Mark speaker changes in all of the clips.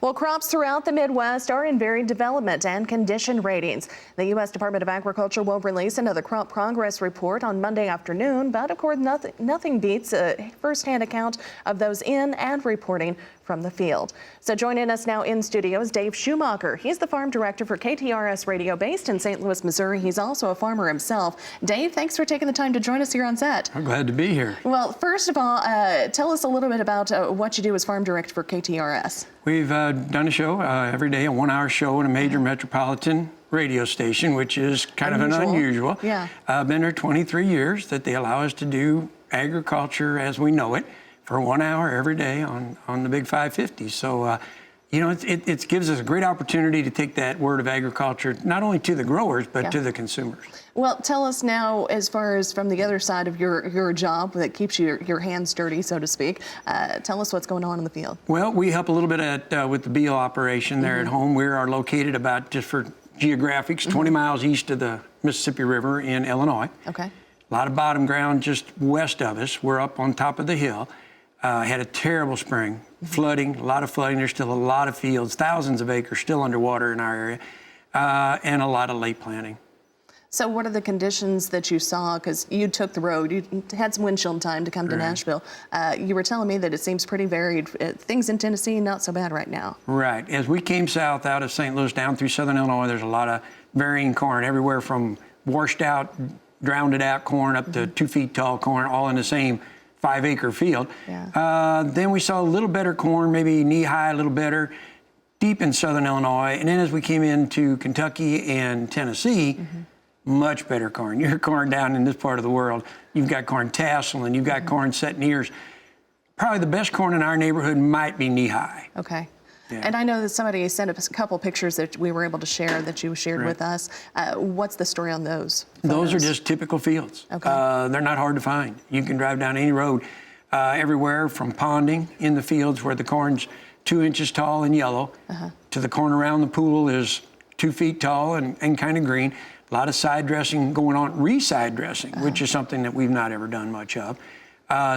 Speaker 1: Well, crops throughout the Midwest are in varied development and condition ratings. The U.S. Department of Agriculture will release another crop progress report on Monday afternoon, but of course nothing beats a first-hand account of those in and reporting from the field. So joining us now in studio is Dave Schumacher. He's the farm director for KTRS Radio based in St. Louis, Missouri. He's also a farmer himself. Dave, thanks for taking the time to join us here on set.
Speaker 2: I'm glad to be here.
Speaker 1: Well, first of all, tell us a little bit about what you do as farm director for KTRS.
Speaker 2: We've done a show every day, a 1-hour show in a major metropolitan radio station, which is kind of an unusual.
Speaker 1: Yeah.
Speaker 2: I've been there 23 years that they allow us to do agriculture as we know it for 1 hour every day on the big 550. So, you know, it gives us a great opportunity to take that word of agriculture not only to the growers, but to the consumers.
Speaker 1: Well, tell us now, as far as from the other side of your job that keeps your hands dirty, so to speak, tell us what's going on in the field.
Speaker 2: Well, we help a little bit with the Beal operation there at home. We are located about, just for geographics, 20 miles east of the Mississippi River in Illinois.
Speaker 1: Okay.
Speaker 2: A lot of bottom ground just west of us. We're up on top of the hill. Had a terrible spring, flooding, a lot of flooding. There's still a lot of fields, thousands of acres still underwater in our area, and a lot of late planting. So
Speaker 1: what are the conditions that you saw? Because you took the road, you had some windshield time to come to Nashville. You were telling me that it seems pretty varied. Things in Tennessee, not so bad right now.
Speaker 2: Right. As we came south out of St. Louis down through southern Illinois, there's a lot of varying corn, everywhere from washed out, drowned out corn up to 2 feet tall corn, all in the same 5-acre field.
Speaker 1: Yeah.
Speaker 2: Then we saw a little better corn, maybe knee-high, a little better, deep in southern Illinois. And then as we came into Kentucky and Tennessee, much better corn. Your corn down in this part of the world, you've got corn tasseling, you've got corn setting ears. Probably the best corn in our neighborhood might be knee-high.
Speaker 1: Okay. Yeah. And I know that somebody sent us a couple pictures that we were able to share, that you shared with us. What's the story on those photos?
Speaker 2: Those are just typical fields.
Speaker 1: Okay.
Speaker 2: They're not hard to find. You can drive down any road, everywhere from ponding in the fields where the corn's 2 inches tall and yellow, to the corn around the pool is 2 feet tall and kind of green. A lot of side dressing going on, re-side dressing, which is something that we've not ever done much of,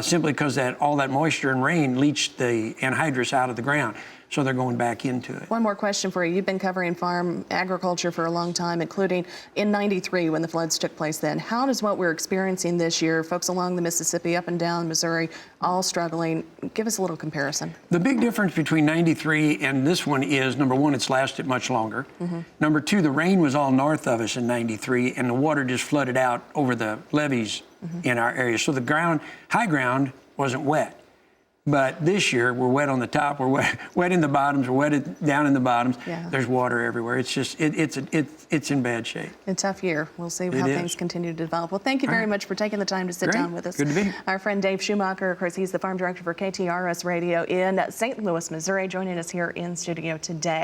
Speaker 2: simply because all that moisture and rain leached the anhydrous out of the ground. So they're going back into it.
Speaker 1: One more question for you. You've been covering farm agriculture for a long time, including in '93 when the floods took place then. How does what we're experiencing this year, folks along the Mississippi, up and down Missouri, all struggling, give us a little comparison?
Speaker 2: The big difference between '93 and this one is, number one, it's lasted much longer. Number two, the rain was all north of us in '93, and the water just flooded out over the levees in our area. So the ground, high ground, wasn't wet. But this year, we're wet on the top, we're wet in the bottoms, we're wet down in the bottoms. Yeah. There's water everywhere. It's just, it's in bad shape.
Speaker 1: A tough year. We'll see how things continue to develop. Well, thank you very much for taking the time to sit down with us.
Speaker 2: Good to be here.
Speaker 1: Our friend Dave Schumacher, of course, he's the farm director for KTRS Radio in St. Louis, Missouri, joining us here in studio today.